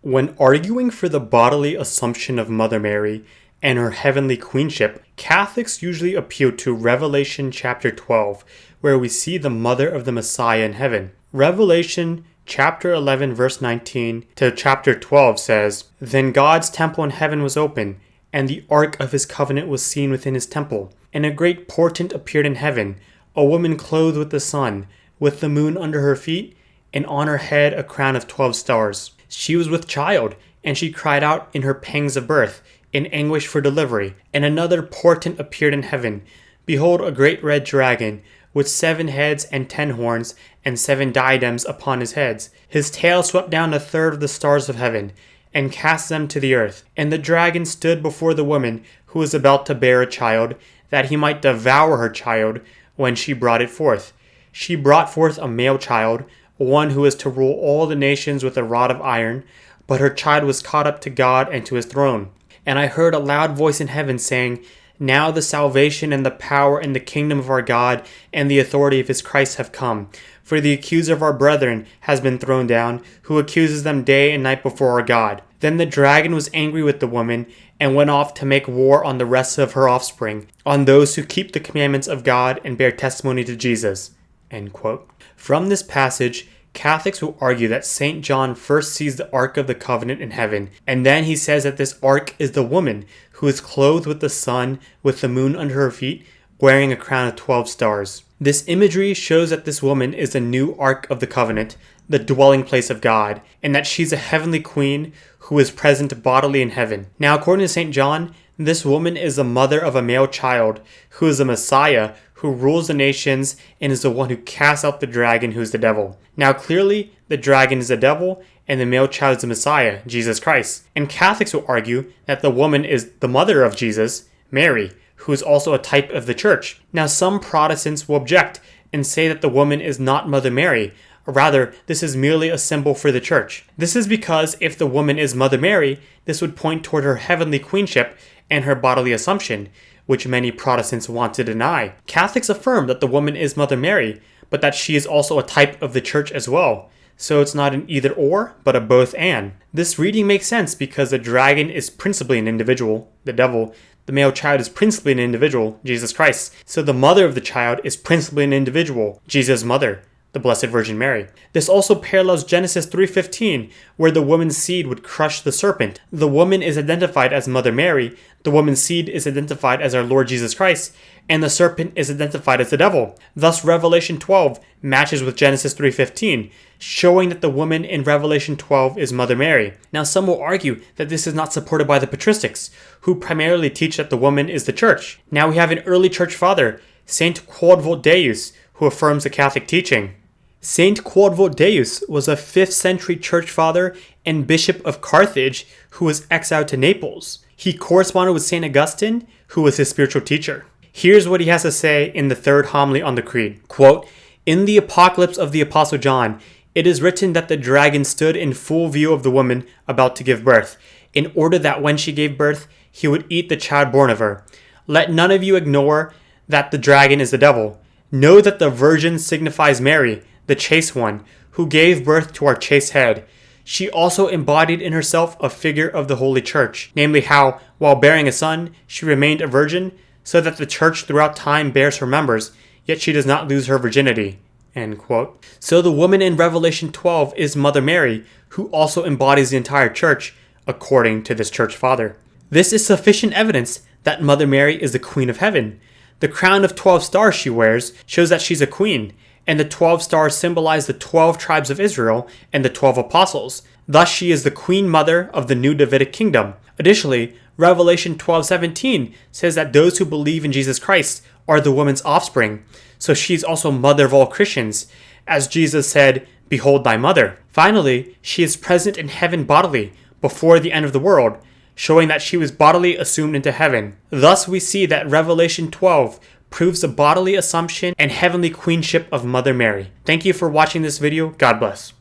When arguing for the bodily assumption of Mother Mary and her heavenly queenship, Catholics usually appeal to Revelation chapter 12, where we see the mother of the Messiah in heaven. Revelation chapter 11 verse 19 to chapter 12 says, "Then God's temple in heaven was open, and the ark of his covenant was seen within his temple. And a great portent appeared in heaven, a woman clothed with the sun, with the moon under her feet, and on her head a crown of 12 stars. She was with child, and she cried out in her pangs of birth, in anguish for delivery. And another portent appeared in heaven. Behold, a great red dragon, with 7 heads and 10 horns, and 7 diadems upon his heads. His tail swept down a third of the stars of heaven, and cast them to the earth. And the dragon stood before the woman who was about to bear a child, that he might devour her child when she brought it forth. She brought forth a male child, one who is to rule all the nations with a rod of iron, but her child was caught up to God and to his throne. And I heard a loud voice in heaven saying, Now the salvation and the power and the kingdom of our God and the authority of his Christ have come. For the accuser of our brethren has been thrown down, who accuses them day and night before our God. Then the dragon was angry with the woman, and went off to make war on the rest of her offspring, on those who keep the commandments of God and bear testimony to Jesus." End quote. From this passage, Catholics will argue that St. John first sees the Ark of the Covenant in heaven, and then he says that this Ark is the woman who is clothed with the sun, with the moon under her feet, wearing a crown of 12 stars. This imagery shows that this woman is the new Ark of the Covenant, the dwelling place of God, and that she's a heavenly queen who is present bodily in heaven. Now, according to St. John, this woman is the mother of a male child who is the Messiah, who rules the nations and is the one who casts out the dragon, who is the devil. Now, clearly, the dragon is the devil and the male child is the Messiah, Jesus Christ. And Catholics will argue that the woman is the mother of Jesus, Mary, who is also a type of the church. Now, some Protestants will object and say that the woman is not Mother Mary, or rather, this is merely a symbol for the church. This is because if the woman is Mother Mary, this would point toward her heavenly queenship and her bodily assumption, which many Protestants want to deny. Catholics affirm that the woman is Mother Mary, but that she is also a type of the church as well. So it's not an either or, but a both and. This reading makes sense because the dragon is principally an individual, the devil. The male child is principally an individual, Jesus Christ. So the mother of the child is principally an individual, Jesus' mother, the Blessed Virgin Mary. This also parallels Genesis 3:15, where the woman's seed would crush the serpent. The woman is identified as Mother Mary, the woman's seed is identified as our Lord Jesus Christ, and the serpent is identified as the devil. Thus, Revelation 12 matches with Genesis 3:15, showing that the woman in Revelation 12 is Mother Mary. Now, some will argue that this is not supported by the patristics, who primarily teach that the woman is the church. Now, we have an early church father, Saint Quodvult Deus, who affirms the Catholic teaching. Saint Quodvult Deus was a 5th century church father and bishop of Carthage who was exiled to Naples. He corresponded with St. Augustine, who was his spiritual teacher. Here's what he has to say in the 3rd homily on the Creed. Quote, "In the Apocalypse of the Apostle John, it is written that the dragon stood in full view of the woman about to give birth, in order that when she gave birth, he would eat the child born of her. Let none of you ignore that the dragon is the devil. Know that the virgin signifies Mary, the chaste one, who gave birth to our chaste head. She also embodied in herself a figure of the Holy Church, namely how, while bearing a son, she remained a virgin, so that the church throughout time bears her members, yet she does not lose her virginity." End quote. So the woman in Revelation 12 is Mother Mary, who also embodies the entire church, according to this church father. This is sufficient evidence that Mother Mary is the Queen of Heaven. The crown of 12 stars she wears shows that she's a queen, and the 12 stars symbolize the 12 tribes of Israel and the 12 apostles. Thus, she is the queen mother of the new Davidic kingdom. Additionally, Revelation 12:17 says that those who believe in Jesus Christ are the woman's offspring. So she's also mother of all Christians. As Jesus said, "Behold thy mother." Finally, she is present in heaven bodily before the end of the world, showing that she was bodily assumed into heaven. Thus, we see that Revelation 12 proves the bodily assumption and heavenly queenship of Mother Mary. Thank you for watching this video. God bless.